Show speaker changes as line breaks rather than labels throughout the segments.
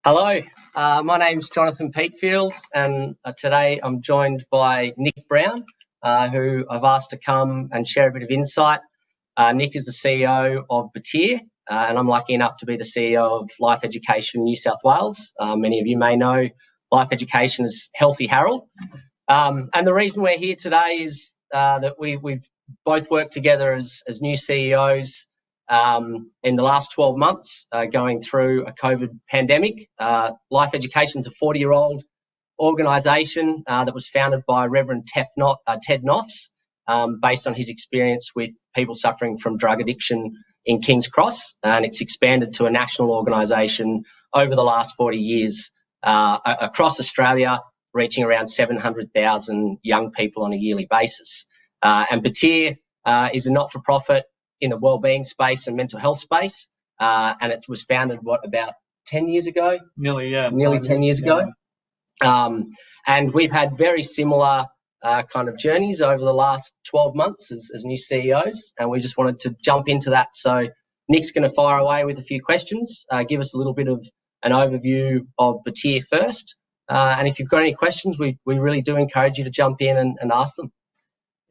Hello, my name's Jonathan Peatfield, and today I'm joined by Nick Brown, who I've asked to come and share a bit of insight. Nick is the CEO of Batyr, and I'm lucky enough to be the CEO of Life Education New South Wales. Many of you may know Life Education is Healthy Harold. And the reason we're here today is that we've both worked together as new CEOs in the last 12 months, going through a COVID pandemic. Life Education is a 40-year-old organisation that was founded by Reverend Ted Knopfs, based on his experience with people suffering from drug addiction in King's Cross, and it's expanded to a national organisation over the last 40 years across Australia, reaching around 700,000 young people on a yearly basis. And Batyr is a not-for-profit in the wellbeing space and mental health space, and it was founded, about 10 years ago?
Nearly
10 years ago. And we've had very similar kind of journeys over the last 12 months as new CEOs, and we just wanted to jump into that. So Nick's going to fire away with a few questions, give us a little bit of an overview of Batyr first, and if you've got any questions, we really do encourage you to jump in and ask them.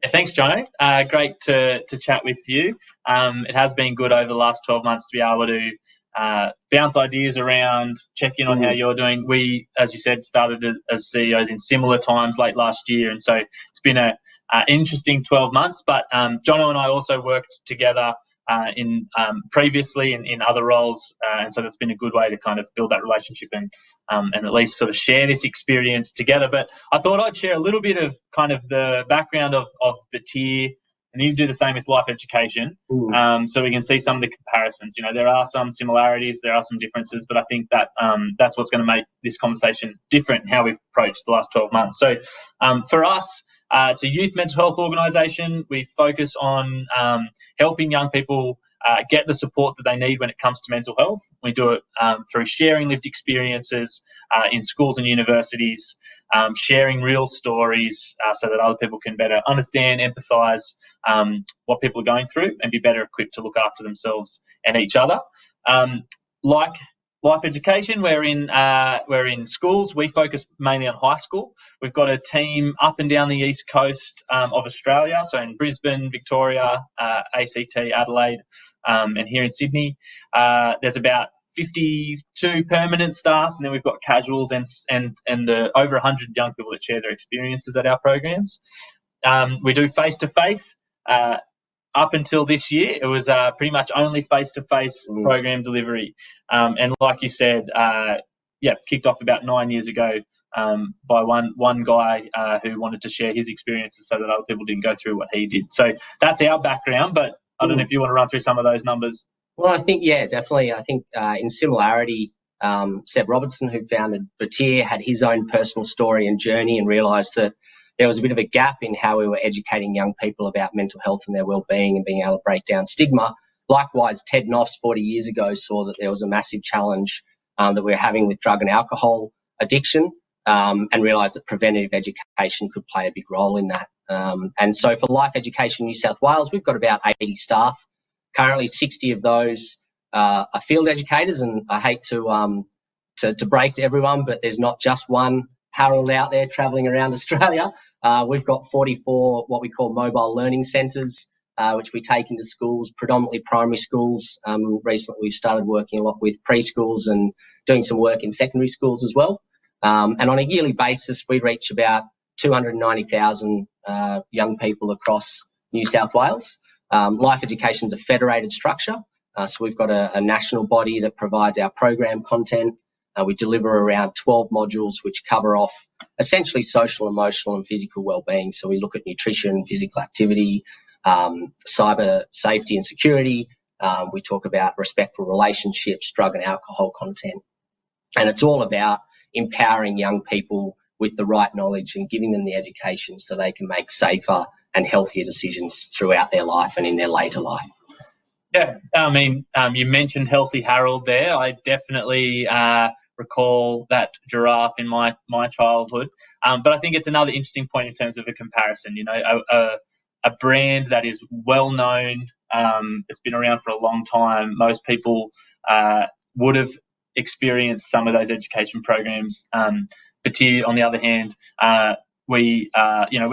Yeah, thanks, Jono. Great to chat with you. It has been good over the last 12 months to be able to bounce ideas around, check in on how you're doing. We, as you said, started as CEOs in similar times late last year, and so it's been an interesting 12 months. But Jono and I also worked together previously in other roles, and so that's been a good way to kind of build that relationship and at least sort of share this experience together. But I thought I'd share a little bit of kind of the background of Batyr, and you do the same with Life Education, so we can see some of the comparisons. You know, there are some similarities, there are some differences, but I think that that's what's going to make this conversation different, how we've approached the last 12 months. So for us, it's a youth mental health organisation. We focus on helping young people get the support that they need when it comes to mental health. We do it through sharing lived experiences in schools and universities, sharing real stories so that other people can better understand, empathise what people are going through and be better equipped to look after themselves and each other. Like Life Education, we're in schools. We focus mainly on high school. We've got a team up and down the east coast of Australia, so in Brisbane, Victoria, ACT, Adelaide, and here in Sydney. There's about 52 permanent staff, and then we've got casuals and over 100 young people that share their experiences at our programs. We do face-to-face. Up until this year, it was pretty much only face-to-face program delivery. And like you said, kicked off about 9 years ago by one guy who wanted to share his experiences so that other people didn't go through what he did. So that's our background, but I don't know if you want to run through some of those numbers.
Well, I think, definitely. I think in similarity, Seb Robertson, who founded Batyr, had his own personal story and journey and realised that there was a bit of a gap in how we were educating young people about mental health and their wellbeing and being able to break down stigma. Likewise, Ted Knopfs 40 years ago saw that there was a massive challenge that we were having with drug and alcohol addiction, and realised that preventative education could play a big role in that. And so for Life Education New South Wales, we've got about 80 staff. Currently, 60 of those are field educators, and I hate to break to everyone, but there's not just one Harold out there travelling around Australia. We've got 44 what we call mobile learning centres, which we take into schools, predominantly primary schools. Recently, we've started working a lot with preschools and doing some work in secondary schools as well. And on a yearly basis, we reach about 290,000 young people across New South Wales. Life Education is a federated structure, so we've got a national body that provides our program content. We deliver around 12 modules which cover off essentially social, emotional and physical wellbeing. So we look at nutrition, physical activity, cyber safety and security. We talk about respectful relationships, drug and alcohol content. And it's all about empowering young people with the right knowledge and giving them the education so they can make safer and healthier decisions throughout their life and in their later life.
Yeah, I mean, you mentioned Healthy Harold there. I definitely recall that giraffe in my childhood. But I think it's another interesting point in terms of a comparison. You know, a brand that is well known, it's been around for a long time. Most people would have experienced some of those education programs. Batir, on the other hand, we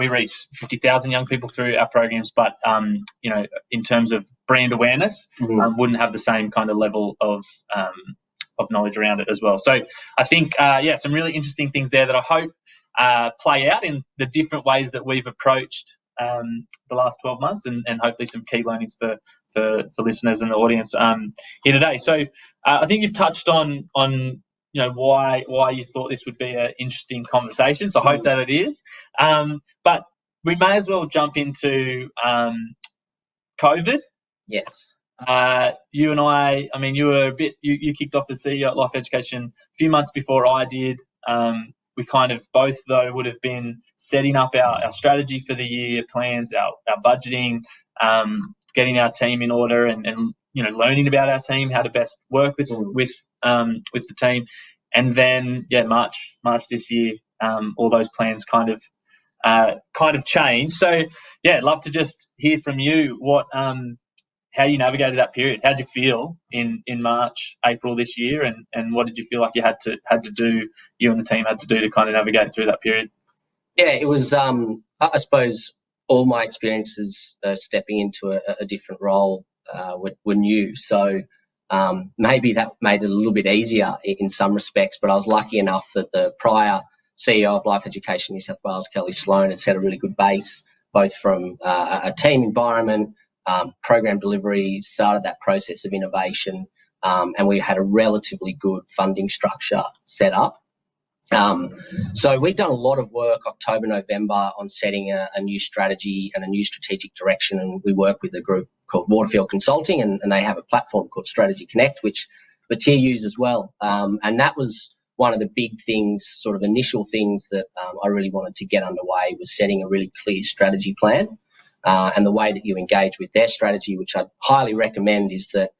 reach 50,000 young people through our programs, but in terms of brand awareness, wouldn't have the same kind of level of knowledge around it as well. So I think, some really interesting things there that I hope play out in the different ways that we've approached the last 12 months, and hopefully some key learnings for listeners and the audience here today. So I think you've touched on why you thought this would be an interesting conversation. So I hope that it is. But we may as well jump into COVID.
Yes.
You and I mean, you kicked off as CEO at Life Education a few months before I did. We kind of both, though, would have been setting up our strategy for the year, plans, our budgeting, getting our team in order, and learning about our team, how to best work with the team. And then, March this year, all those plans kind of changed. So, I'd love to just hear from you how you navigated that period. How did you feel in March, April this year, and what did you feel like you had to do, you and the team had to do to kind of navigate through that period?
Yeah, it was, I suppose, all my experiences stepping into a different role were new. So maybe that made it a little bit easier in some respects, but I was lucky enough that the prior CEO of Life Education New South Wales, Kelly Sloan, had set a really good base, both from a team environment, program delivery, started that process of innovation, and we had a relatively good funding structure set up. So we'd done a lot of work October, November on setting a new strategy and a new strategic direction, and we work with a group called Waterfield Consulting, and they have a platform called Strategy Connect, which Batir used as well. And that was one of the big things, sort of initial things that I really wanted to get underway, was setting a really clear strategy plan. And the way that you engage with their strategy, which I highly recommend, is that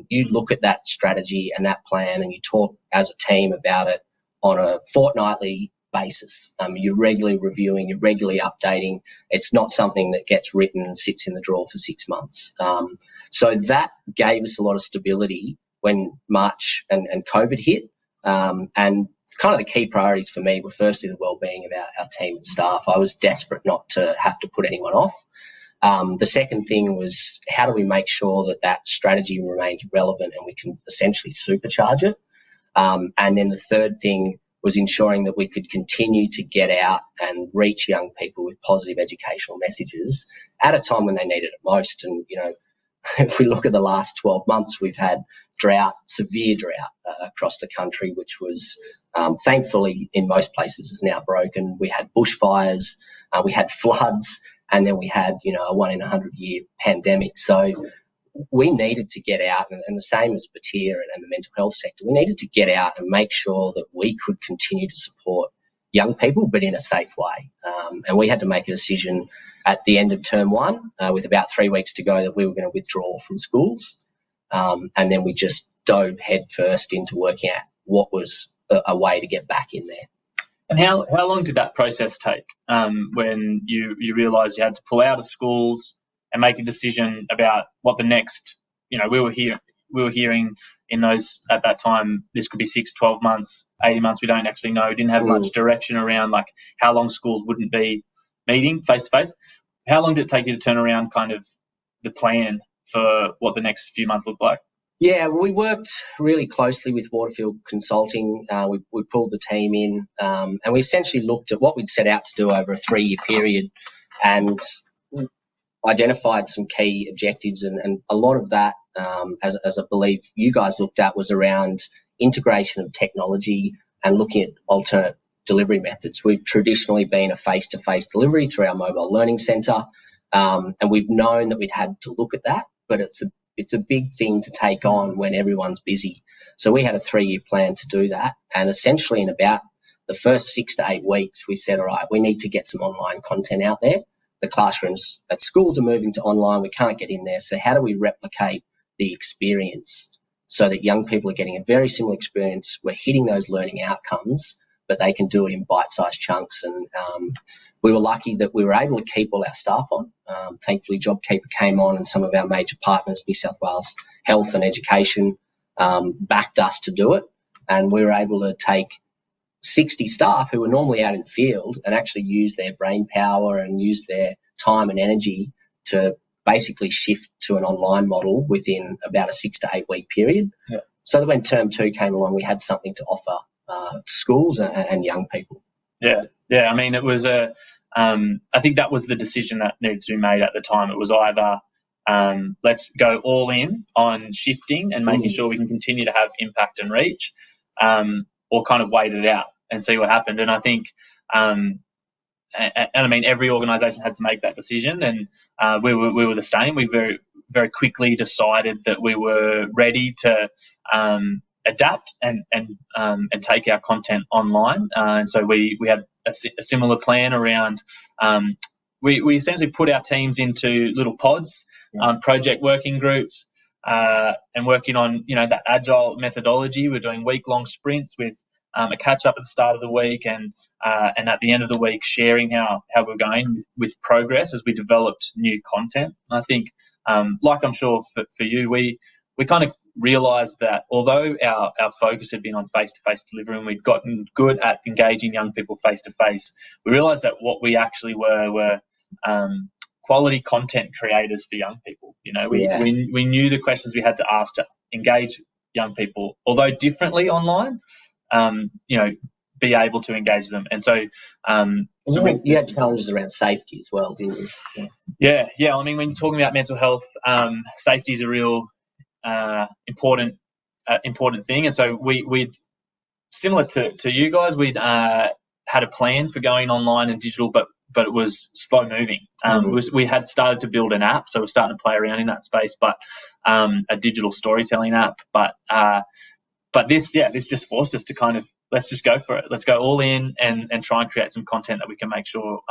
you look at that strategy and that plan and you talk as a team about it on a fortnightly basis. You're regularly reviewing, you're regularly updating. It's not something that gets written and sits in the drawer for 6 months. So that gave us a lot of stability when March and COVID hit. And kind of the key priorities for me were firstly the wellbeing of our team and staff. I was desperate not to have to put anyone off. The second thing was, how do we make sure that strategy remains relevant and we can essentially supercharge it? And then the third thing was ensuring that we could continue to get out and reach young people with positive educational messages at a time when they needed it most. And, if we look at the last 12 months, we've had severe drought across the country, which was thankfully in most places is now broken. We had bushfires, we had floods, and then we had, a 1 in 100-year pandemic. So we needed to get out, and the same as Batir and the mental health sector, we needed to get out and make sure that we could continue to support young people, but in a safe way. And we had to make a decision at the end of term 1, with about 3 weeks to go, that we were going to withdraw from schools. And then we just dove head first into working out what was a way to get back in there.
And how long did that process take, when you realised you had to pull out of schools and make a decision about what the next, we were hearing in those, at that time, this could be 6, 12 months, 18 months, we don't actually know. Didn't have much direction around like how long schools wouldn't be meeting face to face. How long did it take you to turn around kind of the plan for what the next few months looked like?
Yeah, well, we worked really closely with Waterfield Consulting. We pulled the team in, and we essentially looked at what we'd set out to do over a 3-year period and identified some key objectives. And a lot of that, as I believe you guys looked at, was around integration of technology and looking at alternate delivery methods. We've traditionally been a face-to-face delivery through our mobile learning centre, and we've known that we'd had to look at that, but it's a big thing to take on when everyone's busy. So we had a 3-year plan to do that, and essentially in about the first 6 to 8 weeks, we said, all right, we need to get some online content out there. The classrooms at schools are moving to online. We can't get in there. So how do we replicate the experience so that young people are getting a very similar experience? We're hitting those learning outcomes, but they can do it in bite-sized chunks. And we were lucky that we were able to keep all our staff on. Thankfully, JobKeeper came on, and some of our major partners, New South Wales Health and Education, backed us to do it, and we were able to take 60 staff who were normally out in the field and actually use their brain power and use their time and energy to basically shift to an online model within about a 6 to 8 week period.
Yeah.
So that when term 2 came along, we had something to offer schools and young people.
Yeah. I mean, it was I think that was the decision that needed to be made at the time. It was either let's go all in on shifting and making sure we can continue to have impact and reach, or kind of wait it out and see what happened. And I think, and I mean, every organisation had to make that decision, and we were the same. We very quickly decided that we were ready to adapt and take our content online. And so we had a similar plan around. We essentially put our teams into little pods, project working groups, and working on that agile methodology. We're doing week-long sprints with a catch-up at the start of the week, and at the end of the week sharing how we're going with progress as we developed new content. And I think, like I'm sure for you, we kind of realised that although our focus had been on face-to-face delivery and we'd gotten good at engaging young people face-to-face, we realised that what we actually were quality content creators for young people. We knew the questions we had to ask to engage young people, although differently online, be able to engage them. And so,
you had challenges around safety as well, didn't you?
Yeah. I mean, when you're talking about mental health, safety is a real important thing. And so we'd similar to you guys, we'd had a plan for going online and digital, but it was slow moving. We had started to build an app, so we're starting to play around in that space, but a digital storytelling app. But this just forced us to kind of, let's just go for it. Let's go all in and try and create some content that we can make sure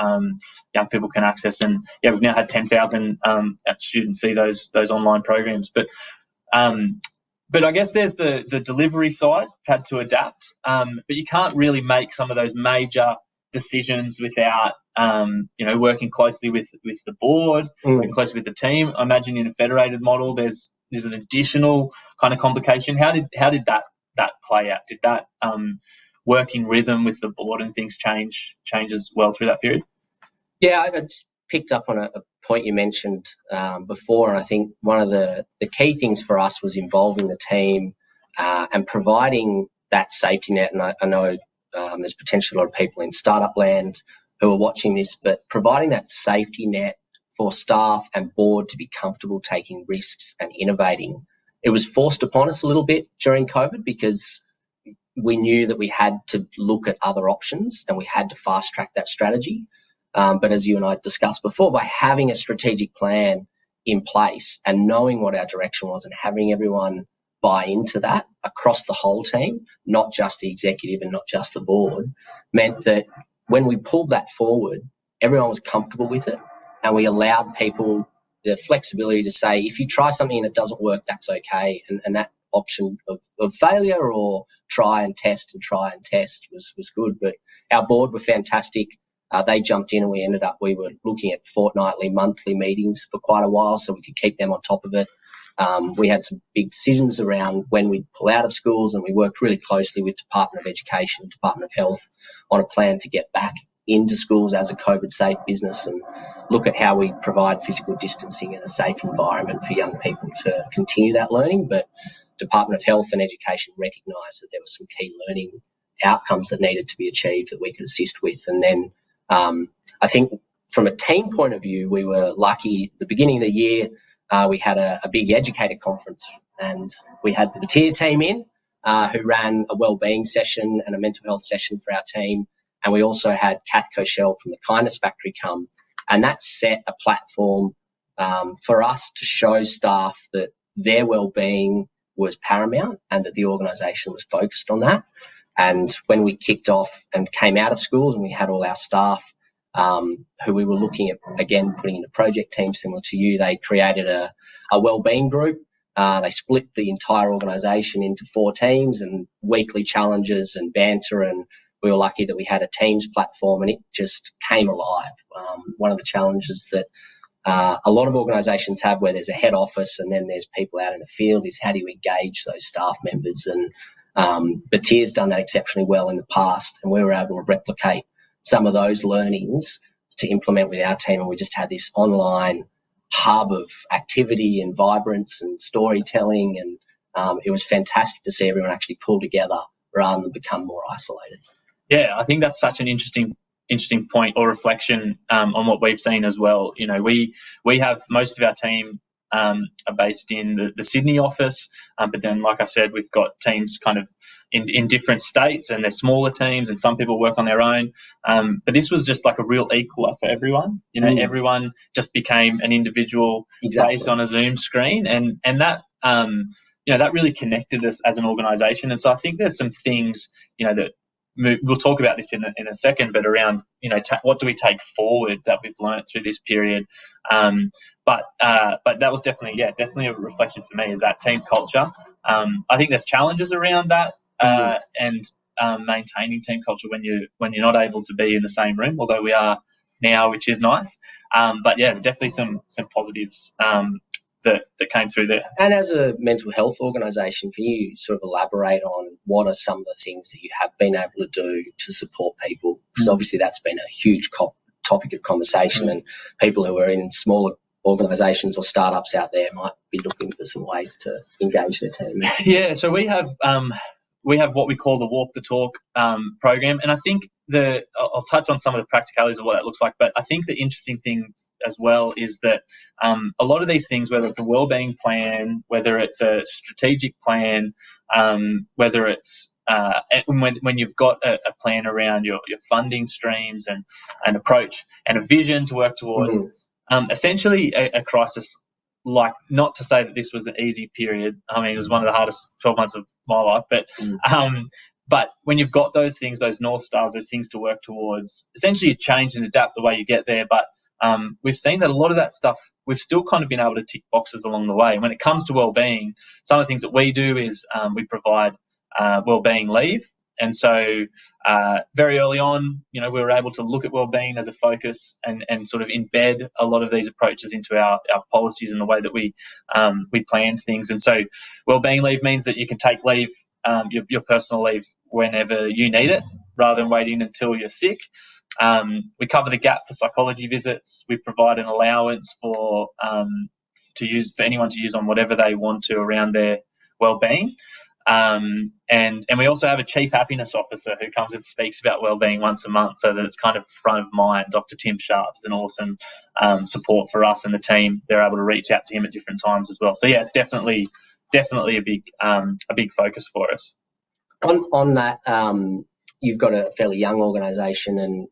young people can access. And we've now had 10,000 students see those online programs. But I guess there's the delivery side. We've had to adapt, but you can't really make some of those major decisions without working closely with the board, working closely with the team. I imagine in a federated model, there's an additional kind of complication. How did that play out? Did that working rhythm with the board and things change as well through that period?
Yeah, I just picked up on a point you mentioned before, and I think one of the key things for us was involving the team and providing that safety net. And I know there's potentially a lot of people in startup land who are watching this, but providing that safety net for staff and board to be comfortable taking risks and innovating. It was forced upon us a little bit during COVID because we knew that we had to look at other options and we had to fast track that strategy. But as you and I discussed before, by having a strategic plan in place and knowing what our direction was and having everyone buy into that across the whole team, not just the executive and not just the board, meant that when we pulled that forward, everyone was comfortable with it, and we allowed people the flexibility to say, if you try something and it doesn't work, that's okay. And that option of failure or try and test was good. But our board were fantastic. They jumped in and we were looking at fortnightly, monthly meetings for quite a while so we could keep them on top of it. We had some big decisions around when we'd pull out of schools, and we worked really closely with Department of Education, Department of Health on a plan to get back into schools as a COVID-safe business and look at how we provide physical distancing and a safe environment for young people to continue that learning. But Department of Health and Education recognised that there were some key learning outcomes that needed to be achieved that we could assist with. And then I think from a team point of view, we were lucky. At the beginning of the year, we had a big educator conference, and we had the Batyr team in who ran a wellbeing session and a mental health session for our team. And we also had Kath Koshel from the Kindness Factory come, and that set a platform for us to show staff that their wellbeing was paramount and that the organisation was focused on that. And when we kicked off and came out of schools and we had all our staff who we were looking at, again, putting into project teams similar to you, they created a wellbeing group. They split the entire organisation into 4 teams and weekly challenges and banter, and we were lucky that we had a Teams platform and it just came alive. One of the challenges that a lot of organisations have, where there's a head office and then there's people out in the field, is how do you engage those staff members? And Batier's done that exceptionally well in the past, and we were able to replicate some of those learnings to implement with our team, and we just had this online hub of activity and vibrance and storytelling, and it was fantastic to see everyone actually pull together rather than become more isolated.
Yeah, I think that's such an interesting point or reflection on what we've seen as well. You know, we have most of our team are based in the Sydney office, but then, like I said, we've got teams kind of in different states, and they're smaller teams, and some people work on their own. But this was just like a real equaler for everyone. You know, everyone just became an individual based on a Zoom screen, and that you know, that really connected us as an organisation. And so I think there's some things, you know, that we'll talk about this in a second, but around, you know, what do we take forward that we've learned through this period. But that was definitely a reflection for me, is that team culture. I think there's challenges around that, and maintaining team culture when you're not able to be in the same room, although we are now, which is nice. But yeah, definitely some positives that came through there.
And as a mental health organisation, can you sort of elaborate on what are some of the things that you have been able to do to support people? Because obviously that's been a huge topic of conversation, and people who are in smaller organisations or startups out there might be looking for some ways to engage their team.
Yeah, so we have what we call the Walk the Talk program, and I think I'll touch on some of the practicalities of what that looks like, but I think the interesting thing as well is that a lot of these things, whether it's a wellbeing plan, whether it's a strategic plan, whether it's when you've got a plan around your funding streams and approach and a vision to work towards, essentially a crisis. Like, not to say that this was an easy period. I mean, it was one of the hardest 12 months of my life. But when you've got those things, those North Stars, those things to work towards, essentially you change and adapt the way you get there. But we've seen that a lot of that stuff, we've still kind of been able to tick boxes along the way. When it comes to wellbeing, some of the things that we do is we provide wellbeing leave. And so very early on, you know, we were able to look at wellbeing as a focus and sort of embed a lot of these approaches into our policies and the way that we planned things. And so wellbeing leave means that you can take leave, your personal leave, whenever you need it, rather than waiting until you're sick. We cover the gap for psychology visits. We provide an allowance for anyone to use on whatever they want to around their wellbeing. And we also have a chief happiness officer who comes and speaks about wellbeing once a month, so that it's kind of front of mind. Dr. Tim Sharp's an awesome support for us and the team. They're able to reach out to him at different times as well. So yeah, it's definitely a big focus for us.
On that, you've got a fairly young organisation, and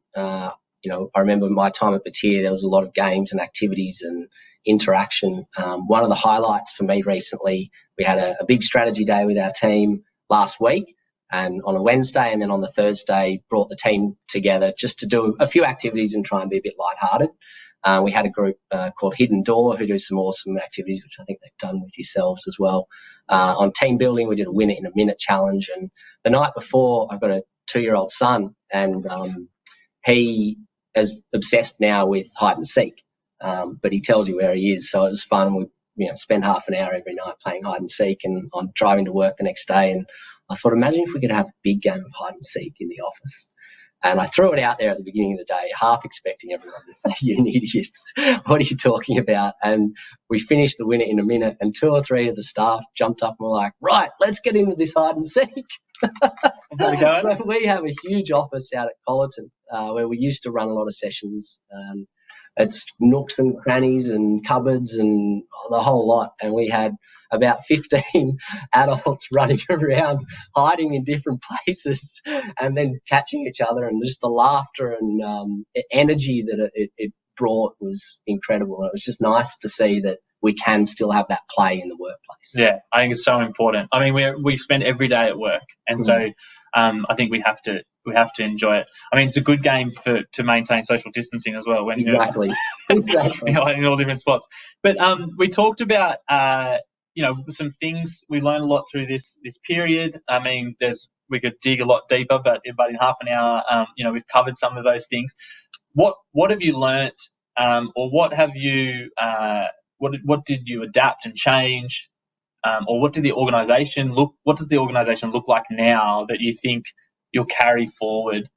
you know, I remember my time at Batier, there was a lot of games and activities and interaction. One of the highlights for me recently, we had a big strategy day with our team last week, and on a Wednesday, and then on the Thursday brought the team together just to do a few activities and try and be a bit lighthearted. We had a group called Hidden Door who do some awesome activities, which I think they've done with yourselves as well. On team building, we did a win it in a minute challenge, and the night before, I've got a 2-year-old son, and he is obsessed now with hide and seek, but he tells you where he is, so it was fun. We spend half an hour every night playing hide and seek, and I'm driving to work the next day, and I thought, imagine if we could have a big game of hide and seek in the office. And I threw it out there at the beginning of the day, half expecting everyone to say, "You're an idiot. What are you talking about?" And we finished the winner in a minute, and 2 or 3 of the staff jumped up and were like, "Right, let's get into this hide and seek." So we have a huge office out at Collerton where we used to run a lot of sessions. It's nooks and crannies and cupboards and the whole lot. And we had about 15 adults running around, hiding in different places and then catching each other. And just the laughter and energy that it brought was incredible. And it was just nice to see that we can still have that play in the workplace.
Yeah, I think it's so important. I mean, we spend every day at work, and so I think we have to enjoy it. I mean, it's a good game to maintain social distancing as well. When
exactly.
in all different spots. But we talked about some things we learned a lot through this period. I mean, we could dig a lot deeper, but in half an hour, we've covered some of those things. What have you learnt or what have you? What did you adapt and change, or what did the organisation look? What does the organisation look like now that you think you'll carry forward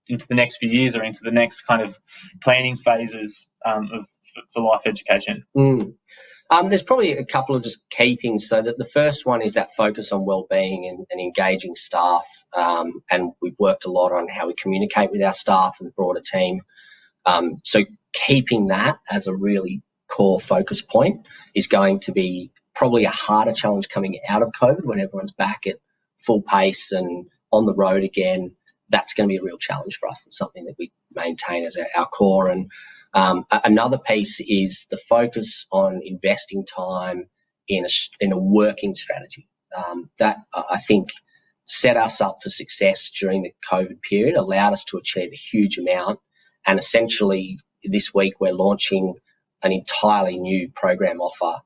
into the next few years or into the next kind of planning phases for life education?
There's probably a couple of just key things. So that the first one is that focus on wellbeing and engaging staff, and we've worked a lot on how we communicate with our staff and the broader team. So keeping that as a really core focus point is going to be probably a harder challenge coming out of COVID when everyone's back at full pace and on the road again. That's going to be a real challenge for us. It's something that we maintain as our core. And another piece is the focus on investing time in a working strategy. That I think set us up for success during the COVID period, allowed us to achieve a huge amount. And essentially this week we're launching an entirely new program offer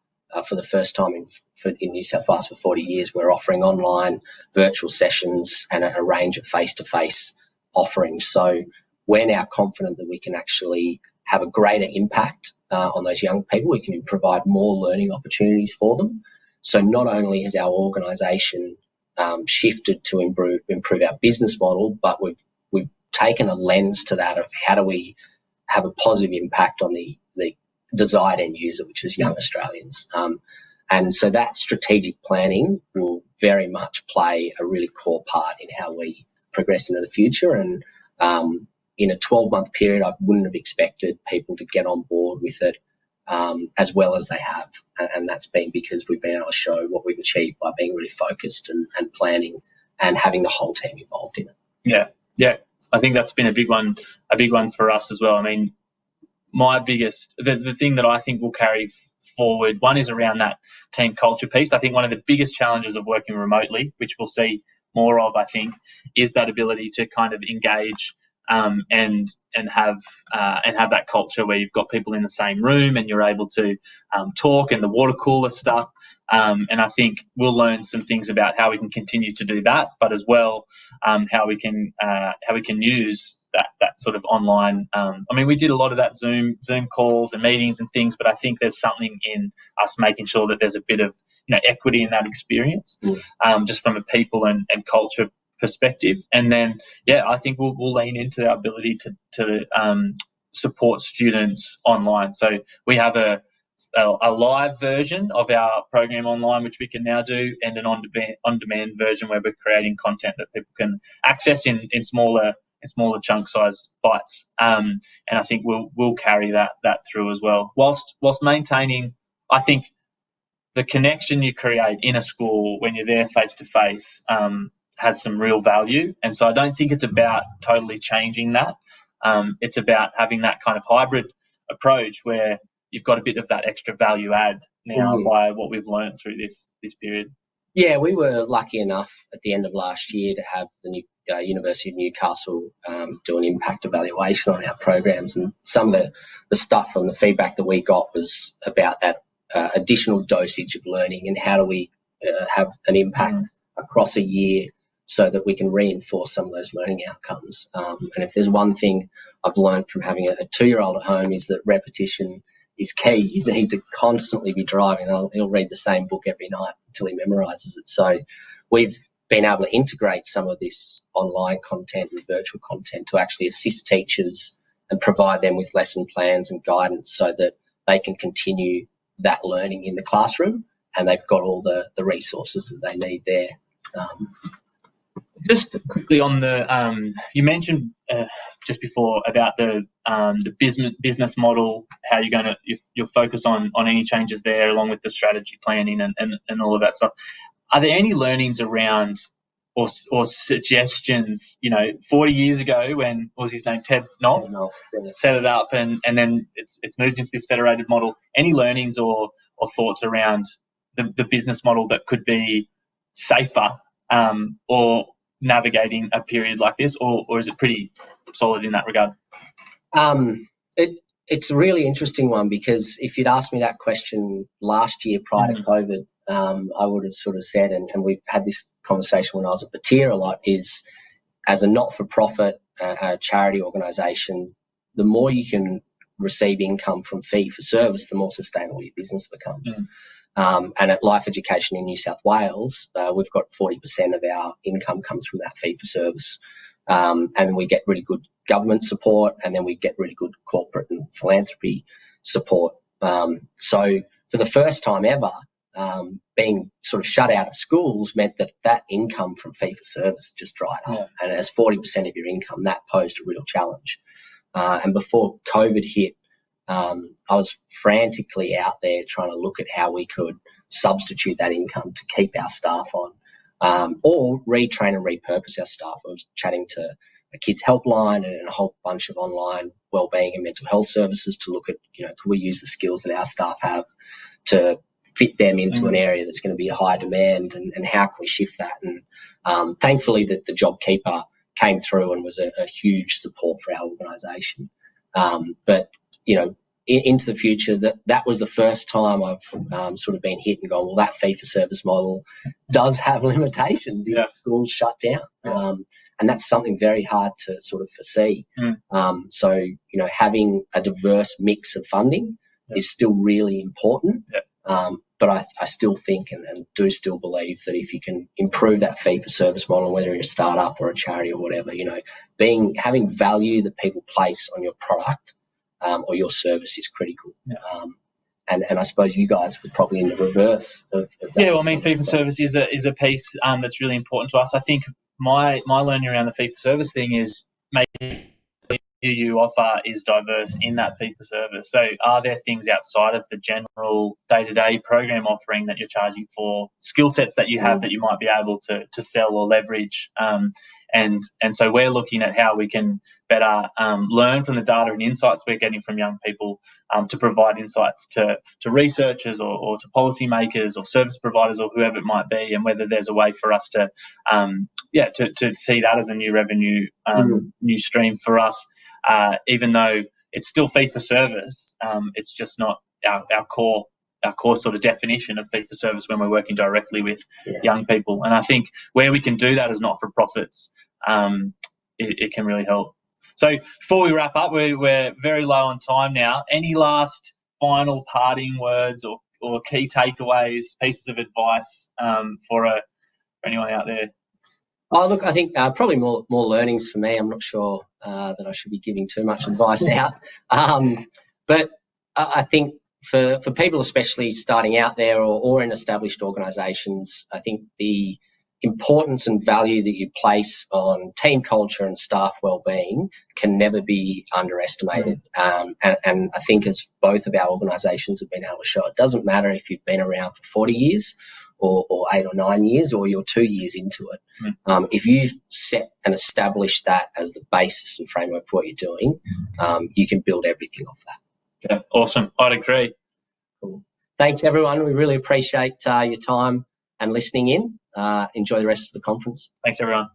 for the first time in New South Wales for 40 years. We're offering online virtual sessions and a range of face-to-face offerings. So we're now confident that we can actually have a greater impact on those young people. We can provide more learning opportunities for them. So not only has our organisation shifted to improve our business model, but we've taken a lens to that of how do we have a positive impact on the desired end user, which is young Australians. And so that strategic planning will very much play a really core part in how we progress into the future. And in a 12-month period, I wouldn't have expected people to get on board with it as well as they have. And that's been because we've been able to show what we've achieved by being really focused and planning and having the whole team involved in it.
Yeah. I think that's been a big one for us as well. I mean, the thing that I think will carry forward, one is around that team culture piece. I think one of the biggest challenges of working remotely, which we'll see more of, I think, is that ability to kind of engage and have that culture where you've got people in the same room and you're able to talk, and the water cooler stuff. And I think we'll learn some things about how we can continue to do that, but as well how we can use that sort of online. I mean, we did a lot of that Zoom calls and meetings and things, but I think there's something in us making sure that there's a bit of equity in that experience, just from a people and culture perspective. And then I think we'll lean into our ability to support students online. So we have a live version of our program online, which we can now do, and an on-demand version where we're creating content that people can access in smaller chunk size bites. And I think we'll carry that through as well, whilst maintaining, I think, the connection you create in a school when you're there face to face has some real value. And so I don't think it's about totally changing that. It's about having that kind of hybrid approach where you've got a bit of that extra value add now by what we've learned through this period. Yeah,
we were lucky enough at the end of last year to have the University of Newcastle do an impact evaluation on our programs, and some of the stuff from the feedback that we got was about that additional dosage of learning and how do we have an impact across a year so that we can reinforce some of those learning outcomes. And if there's one thing I've learned from having a 2-year-old at home is that repetition is key. You need to constantly be driving. He'll read the same book every night until he memorises it. So we've been able to integrate some of this online content and virtual content to actually assist teachers and provide them with lesson plans and guidance so that they can continue that learning in the classroom and they've got all the resources that they need there.
Just quickly on the, you mentioned just before about the business model, how you're focused on any changes there, along with the strategy planning and all of that stuff. Are there any learnings around or suggestions? 40 years ago, when what was his name, Ted Knopf, set it up, and then it's moved into this federated model. Any learnings or thoughts around the business model that could be safer or navigating a period like this, or is it pretty solid in that regard?
It's a really interesting one, because if you'd asked me that question last year prior to COVID, I would have sort of said, and we've had this conversation when I was at Batyr a lot, is as a not-for-profit charity organisation, the more you can receive income from fee for service, the more sustainable your business becomes. And at Life Education in New South Wales, we've got 40% of our income comes from that fee for service. And we get really good government support, and then we get really good corporate and philanthropy support. So for the first time ever, being sort of shut out of schools meant that income from fee for service just dried up. And as 40% of your income, that posed a real challenge. And before COVID hit, I was frantically out there trying to look at how we could substitute that income to keep our staff on, or retrain and repurpose our staff. I was chatting to a kids helpline and a whole bunch of online wellbeing and mental health services to look at, could we use the skills that our staff have to fit them into an area that's going to be a high demand, and how can we shift that? And thankfully the JobKeeper came through and was a huge support for our organisation. But, into the future, that was the first time I've sort of been hit and gone, well, that fee-for-service model does have limitations if schools shut down. And that's something very hard to sort of foresee. So, having a diverse mix of funding is still really important. But I still think and do still believe that if you can improve that fee-for-service model, whether you're a startup or a charity or whatever, having value that people place on your product or your service is critical. And I suppose you guys were probably in the reverse of that.
Yeah, well, I mean, fee-for-service is a piece that's really important to us. I think my learning around the fee-for-service thing is maybe you offer is diverse in that fee-for-service. So are there things outside of the general day-to-day program offering that you're charging for, skill sets that you have that you might be able to sell or leverage? And so we're looking at how we can better learn from the data and insights we're getting from young people to provide insights to researchers or to policymakers or service providers or whoever it might be, and whether there's a way for us to see that as a new revenue new stream for us. Even though it's still fee for service, it's just not our core sort of definition of fee for service when we're working directly with young people. And I think where we can do that as not for profits, it can really help. So before we wrap up, we're very low on time now. Any last final parting words or key takeaways, pieces of advice for anyone out there?
Oh, look, I think probably more learnings for me. I'm not sure that I should be giving too much advice out. But I think for people especially starting out there or in established organisations, I think the importance and value that you place on team culture and staff wellbeing can never be underestimated. And I think as both of our organisations have been able to show, it doesn't matter if you've been around for 40 years or 8 or 9 years, or you're 2 years into it. If you set and establish that as the basis and framework for what you're doing, you can build everything off that.
Yeah, awesome. I'd agree.
Cool. Thanks, everyone. We really appreciate your time and listening in. Enjoy the rest of the conference.
Thanks, everyone.